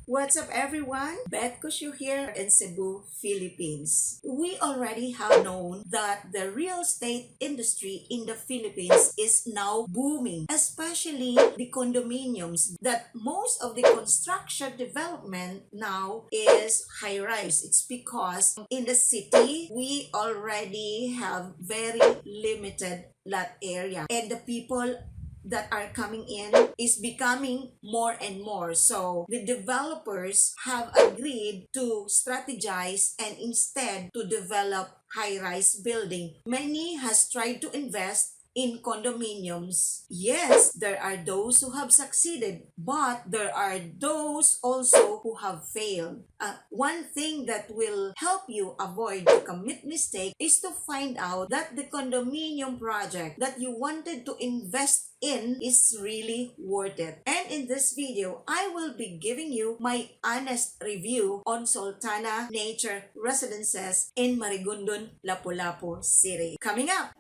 What's up everyone? Beth Gucio here in Cebu, Philippines. We already have known that the real estate industry in the Philippines is now booming, especially the condominiums, that most of the construction development now is high-rise. It's because in the city, we already have very limited lot area and the people that are coming in is becoming more and more. So the developers have agreed to strategize and instead to develop high-rise building. Many has tried to invest in condominiums. Yes, there are those who have succeeded, but there are those also who have failed. One thing that will help you avoid to commit mistake is to find out that the condominium project that you wanted to invest in is really worth it. And in this video, I will be giving you my honest review on Soltana Nature Residences in Marigondon, Lapu Lapu City. Coming up!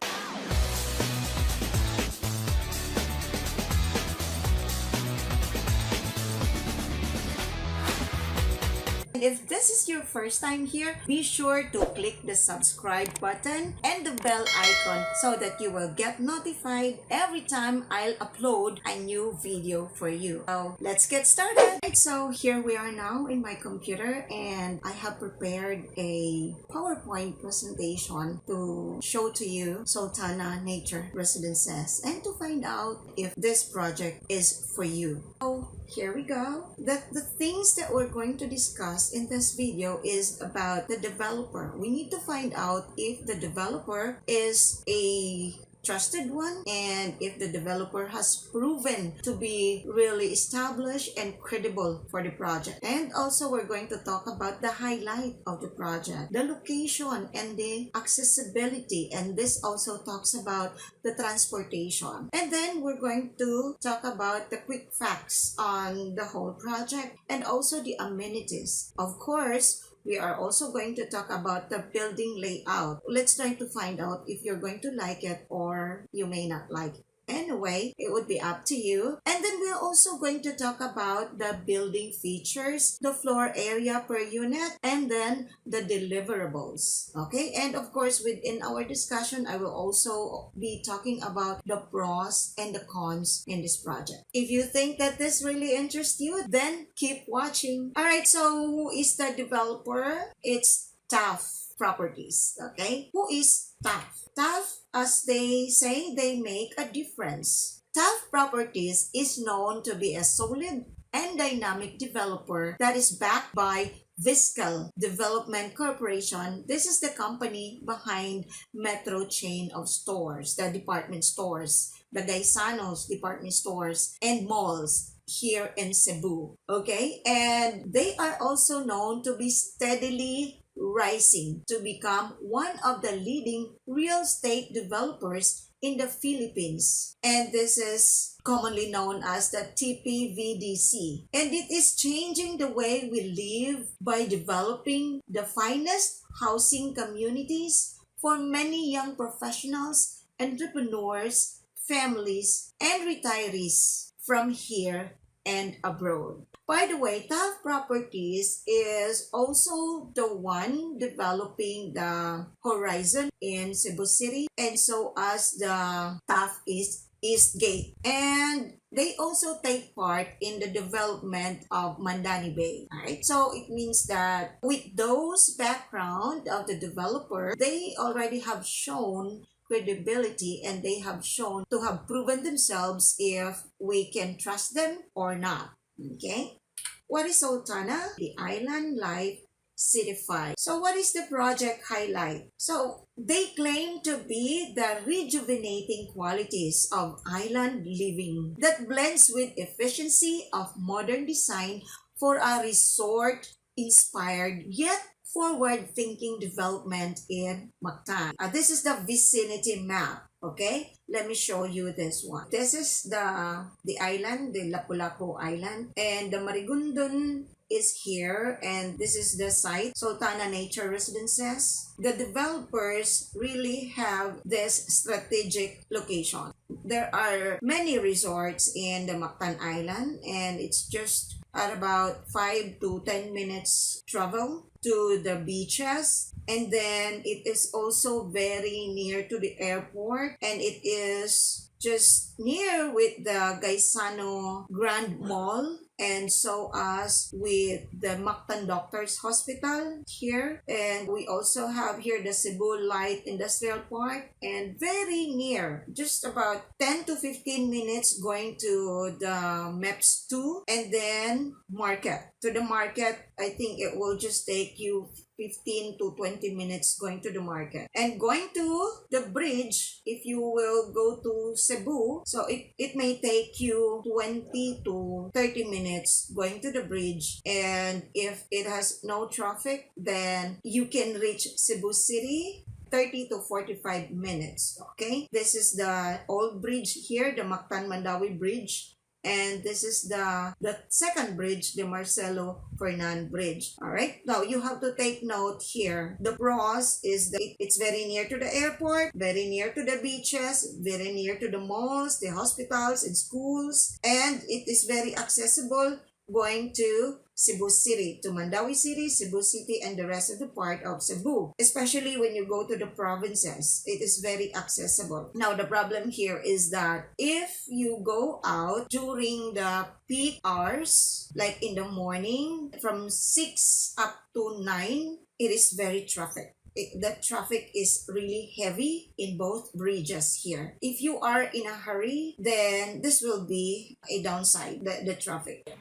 If this is your first time here, be sure to click the subscribe button and the bell icon so that you will get notified every time I'll upload a new video for you. So let's get started. So here we are now in my computer and I have prepared a PowerPoint presentation to show to you Soltana Nature Residences and to find out if this project is for you. So here we go. The things that we're going to discuss in this video is about the developer. We need to find out if the developer is a trusted one and if the developer has proven to be really established and credible for the project. And also we're going to talk about the highlight of the project, the location and the accessibility, and this also talks about the transportation. And then we're going to talk about the quick facts on the whole project and also the amenities. Of course, we are also going to talk about the building layout. Let's try to find out if you're going to like it or you may not like it. Anyway, it would be up to you. And then we're also going to talk about the building features, the floor area per unit, and then the deliverables. Okay, and of course, within our discussion, I will also be talking about the pros and the cons in this project. If you think that this really interests you, then keep watching. Alright, so who is the developer? It's TAF Properties. Okay, who is TAF? TAF, as they say, they make a difference. TAF Properties is known to be a solid and dynamic developer that is backed by Viscal Development Corporation. This is the company behind Metro chain of stores, the department stores, the Gaisanos department stores, and malls here in Cebu. Okay, and they are also known to be steadily rising to become one of the leading real estate developers in the Philippines. And this is commonly known as the TPVDC. And it is changing the way we live by developing the finest housing communities for many young professionals, entrepreneurs, families, and retirees from here and abroad. By the way, TAF Properties is also the one developing the Horizon in Cebu City, and so as the TAF is Eastgate. And they also take part in the development of Mandani Bay. Alright, so it means that with those background of the developer, they already have shown credibility and they have shown to have proven themselves if we can trust them or not. Okay, what is Soltana? The Island Life Cityfied. So what is the project highlight? So they claim to be the rejuvenating qualities of island living that blends with efficiency of modern design for a resort-inspired yet forward-thinking development in Mactan. This is the vicinity map. Okay, let me show you this one. This is the island, the Lapu Lapu Island, and the Marigondon is here, and this is the site, Soltana Nature Residences. The developers really have this strategic location. There are many resorts in the Mactan Island, and it's just at about 5 to 10 minutes travel to the beaches. And then it is also very near to the airport, and it is just near with the Gaisano Grand Mall, and so as with the Mactan Doctors Hospital here. And we also have here the Cebu Light Industrial Park, and very near, just about 10 to 15 minutes going to the MEPS 2, and then market. To the market, I think it will just take you 15 to 20 minutes going to the market. And going to the bridge, if you will go to Cebu, so it may take you 20 to 30 minutes going to the bridge. And if it has no traffic, then you can reach Cebu City 30 to 45 minutes. Okay, this is the old bridge here, the Mactan Mandawi Bridge. And this is the second bridge, the Marcelo Fernan Bridge. All right. Now you have to take note here. The pros is that it's very near to the airport, very near to the beaches, very near to the malls, the hospitals, and schools, and it is very accessible going to Cebu City, to Mandawi City, Cebu City, and the rest of the part of Cebu. Especially when you go to the provinces, it is very accessible. Now, the problem here is that if you go out during the peak hours, like in the morning, from 6 up to 9, it is very traffic. The traffic is really heavy in both bridges here. If you are in a hurry, then this will be a downside, the traffic.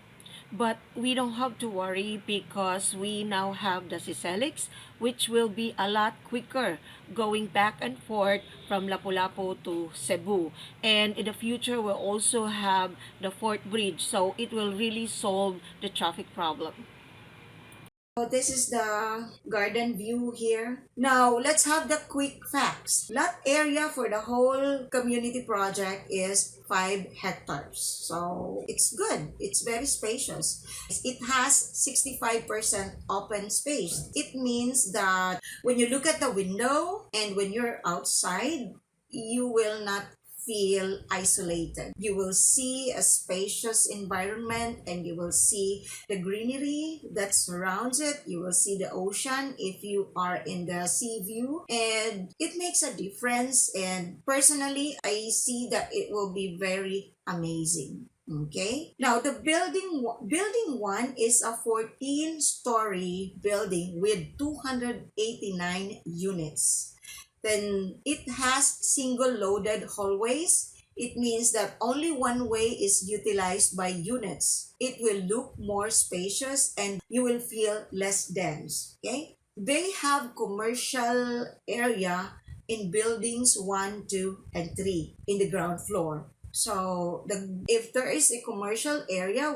But we don't have to worry because we now have the Cicelix, which will be a lot quicker going back and forth from Lapu Lapu to Cebu. And in the future, we'll also have the fourth bridge, so it will really solve the traffic problem. So this is the garden view here. Now, let's have the quick facts. Lot area for the whole community project is 5 hectares. So, it's good. It's very spacious. It has 65% open space. It means that when you look at the window and when you're outside, you will not feel isolated. You will see a spacious environment, and you will see the greenery that surrounds it. You will see the ocean if you are in the sea view, and it makes a difference. And personally, I see that it will be very amazing. Okay. Now, the building 1 is a 14-story building with 289 units. Then it has single loaded hallways. It means that only one way is utilized by units. It will look more spacious and you will feel less dense. Okay? They have commercial area in buildings 1, 2, and 3 in the ground floor. So if there is a commercial area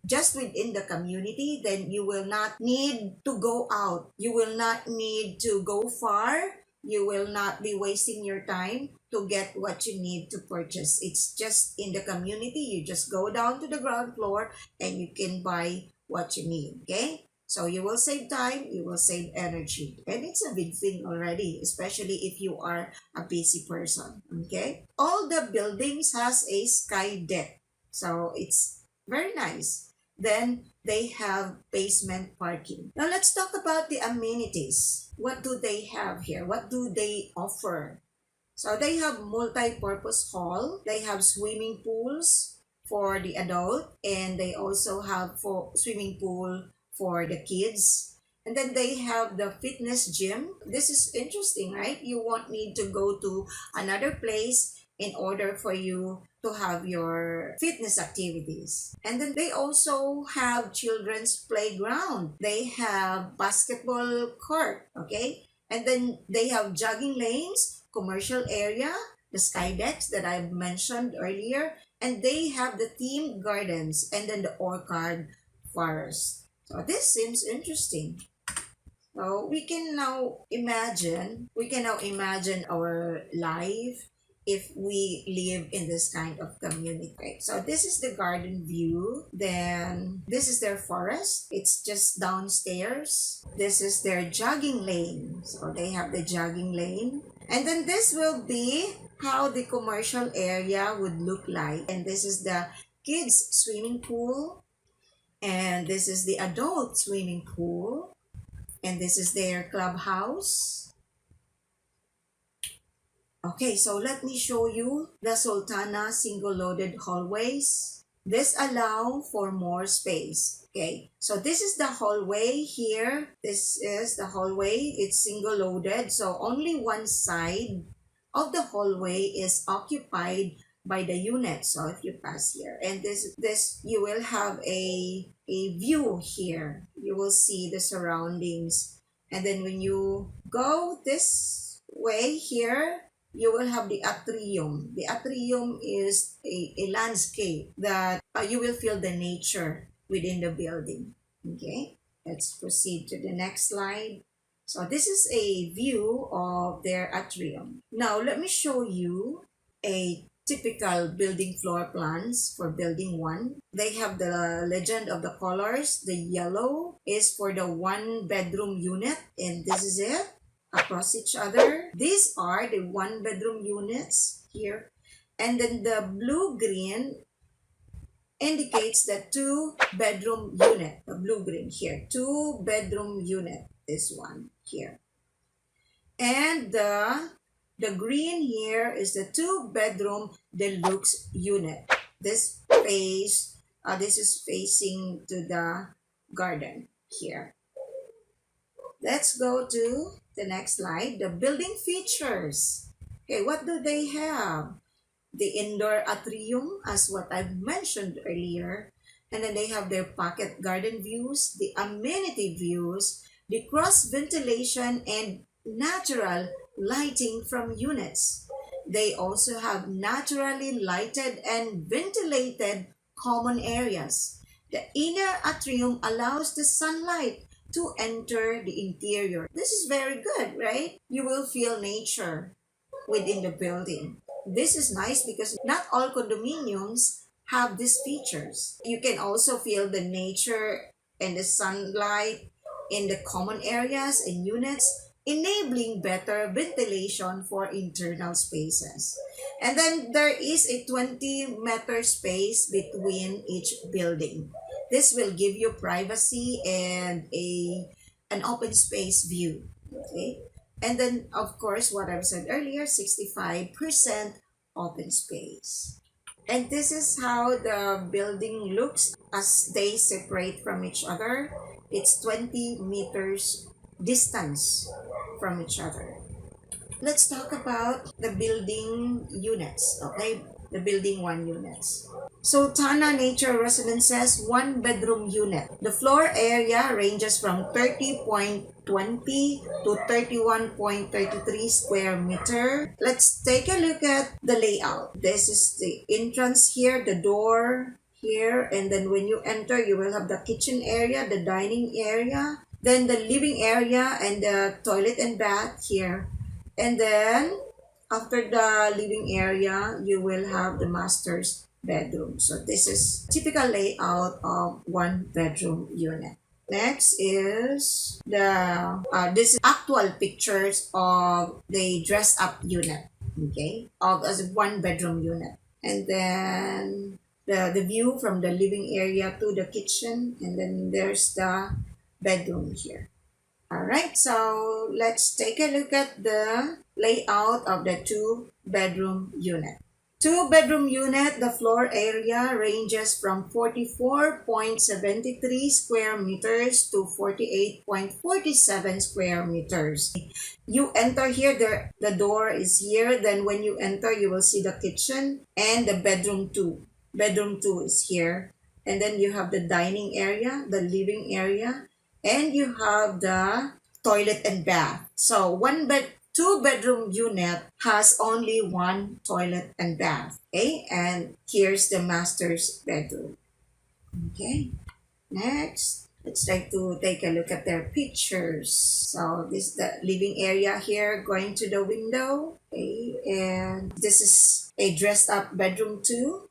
just within the community, then you will not need to go out. You will not need to go far. You will not be wasting your time to get what you need to purchase. It's just in the community. You just go down to the ground floor and you can buy what you need. Okay? So you will save time, you will save energy. And it's a big thing already, especially if you are a busy person. Okay? All the buildings has a sky deck. So it's very nice. Then they have basement parking. Now let's talk about the amenities. What do they have here? What do they offer? So they have multi-purpose hall. They have swimming pools for the adult, and they also have for swimming pool for the kids. And then they have the fitness gym. This is interesting, right? You won't need to go to another place in order for you to have your fitness activities. And then they also have children's playground. They have basketball court, okay? And then they have jogging lanes, commercial area, the sky decks that I mentioned earlier, and they have the themed gardens and then the orchard forest. So this seems interesting. So we can now imagine our life if we live in this kind of community. Okay, so this is the garden view. Then this is their forest. It's just downstairs. This is their jogging lane. So they have the jogging lane. And then this will be how the commercial area would look like. And this is the kids swimming pool. And this is the adult swimming pool. And this is their clubhouse. Okay, so let me show you the Soltana single-loaded hallways. This allow for more space. Okay, so this is the hallway here. This is the hallway. It's single-loaded, so only one side of the hallway is occupied by the unit. So if you pass here, and this you will have a view here. You will see the surroundings, and then when you go this way here, you will have the atrium. The atrium is a landscape that you will feel the nature within the building. Okay, let's proceed to the next slide. So this is a view of their atrium. Now let me show you a typical building floor plans for building 1. They have the legend of the colors. The yellow is for the 1-bedroom unit, and this is it across each other. These are the 1-bedroom units here. And then the blue-green indicates the 2-bedroom unit. The blue-green here. 2-bedroom unit. This one here. And the green here is the 2-bedroom deluxe unit. This is facing to the garden here. Let's go to the next slide. The building features. Okay, what do they have? The indoor atrium, as what I've mentioned earlier. And then they have their pocket garden views, the amenity views, the cross ventilation, and natural lighting from units. They also have naturally lighted and ventilated common areas. The inner atrium allows the sunlight to enter the interior. This is very good, right? You will feel nature within the building. This is nice because not all condominiums have these features. You can also feel the nature and the sunlight in the common areas and units, enabling better ventilation for internal spaces. And then there is a 20-meter space between each building. This will give you privacy and an open space view. Okay, and then of course what I've said earlier, 65% open space. And this is how the building looks as they separate from each other. It's 20 meters distance from each other. Let's talk about the building units, okay? The building 1 units. Soltana Nature Residences 1-bedroom unit. The floor area ranges from 30.20 to 31.33 square meter. Let's take a look at the layout. This is the entrance here, the door here, and then when you enter, you will have the kitchen area, the dining area, then the living area, and the toilet and bath here. And then after the living area, you will have the master's bedroom. So this is typical layout of 1-bedroom unit. Next is this is actual pictures of the dress up unit, okay, of as a 1-bedroom unit. And then the view from the living area to the kitchen, and then there's the bedroom here. All right, so let's take a look at the layout of the 2-bedroom unit. 2-bedroom unit, the floor area ranges from 44.73 square meters to 48.47 square meters. You enter here, the door is here. Then when you enter, you will see the kitchen and the bedroom 2. Bedroom 2 is here. And then you have the dining area, the living area, and you have the toilet and bath. So 2-bedroom unit has only 1 toilet and bath. Okay, and here's the master's bedroom. Okay, next, let's try to take a look at their pictures. So this is the living area here, going to the window. Okay, and this is a dressed up bedroom 2.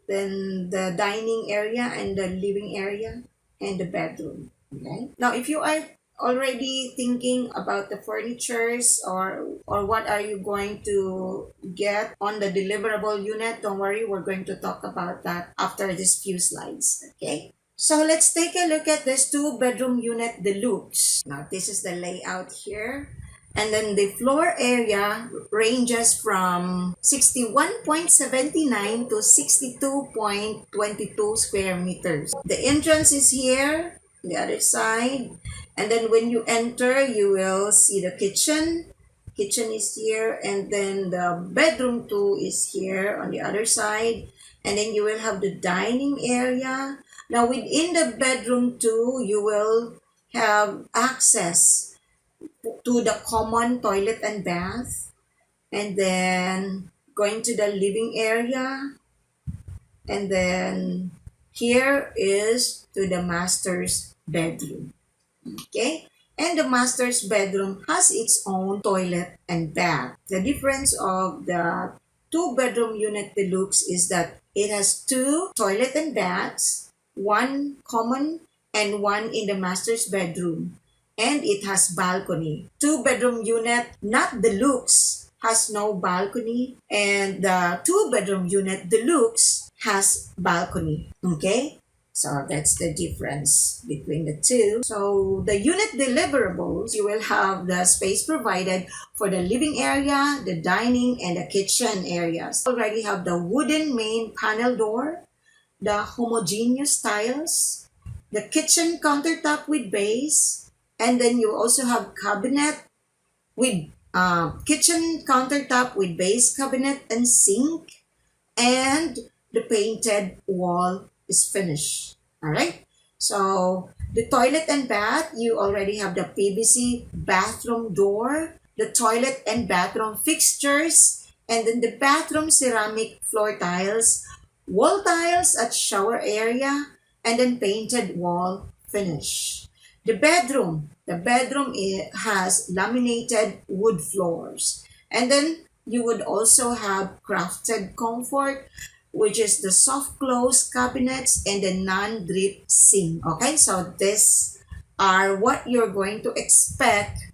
Then the dining area and the living area and the bedroom. Okay. Now, if you are already thinking about the furnitures or what are you going to get on the deliverable unit, don't worry, we're going to talk about that after these few slides. Okay. So let's take a look at this two-bedroom unit deluxe. Now this is the layout here. And then the floor area ranges from 61.79 to 62.22 square meters. The entrance is here, the other side. And then when you enter, you will see the kitchen. Kitchen is here, and then the bedroom 2 is here on the other side. And then you will have the dining area. Now within the bedroom 2, you will have access to the common toilet and bath, and then going to the living area, and then here is to the master's bedroom. Okay, and the master's bedroom has its own toilet and bath. The difference of the two-bedroom unit deluxe is that it has two toilet and baths, one common and one in the master's bedroom, and it has balcony. Two-bedroom unit, not deluxe, has no balcony, and the two-bedroom unit deluxe has balcony. Okay, so that's the difference between the two. So the unit deliverables, you will have the space provided for the living area, the dining, and the kitchen areas. Already have the wooden main panel door, the homogeneous tiles, the kitchen countertop with base, and then you also have cabinet with kitchen countertop with base cabinet and sink, and the painted wall is finished. All right. So the toilet and bath, you already have the PVC bathroom door, the toilet and bathroom fixtures, and then the bathroom ceramic floor tiles, wall tiles at shower area, and then painted wall finish. The bedroom has laminated wood floors, and then you would also have crafted comfort, which is the soft close cabinets and the non-drip sink. Okay, so this are what you're going to expect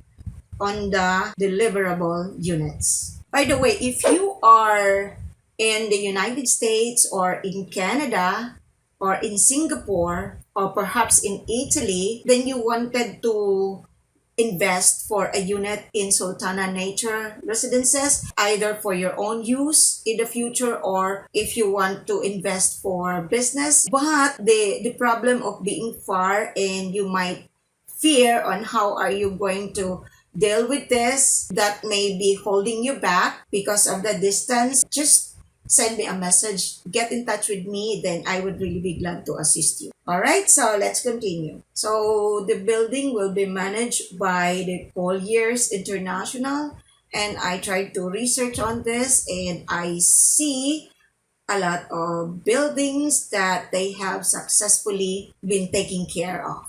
on the deliverable units. By the way, if you are in the United States or in Canada or in Singapore or perhaps in Italy, then you wanted to invest for a unit in Soltana Nature Residences, either for your own use in the future or if you want to invest for business. But the problem of being far, and you might fear on how are you going to deal with this, that may be holding you back because of the distance, just send me a message, get in touch with me, then I would really be glad to assist you. All right, so let's continue. So the building will be managed by the Colliers International, and I tried to research on this, and I see a lot of buildings that they have successfully been taking care of.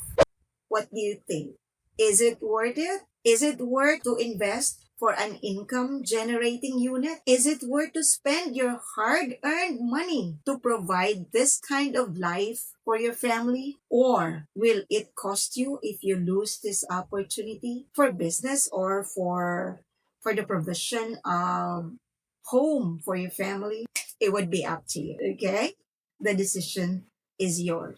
What do you think? Is it worth it? Is it worth to invest for an income generating unit? Is it worth to spend your hard earned money to provide this kind of life for your family? Or will it cost you if you lose this opportunity for business or for the provision of home for your family? It would be up to you, okay? The decision is yours.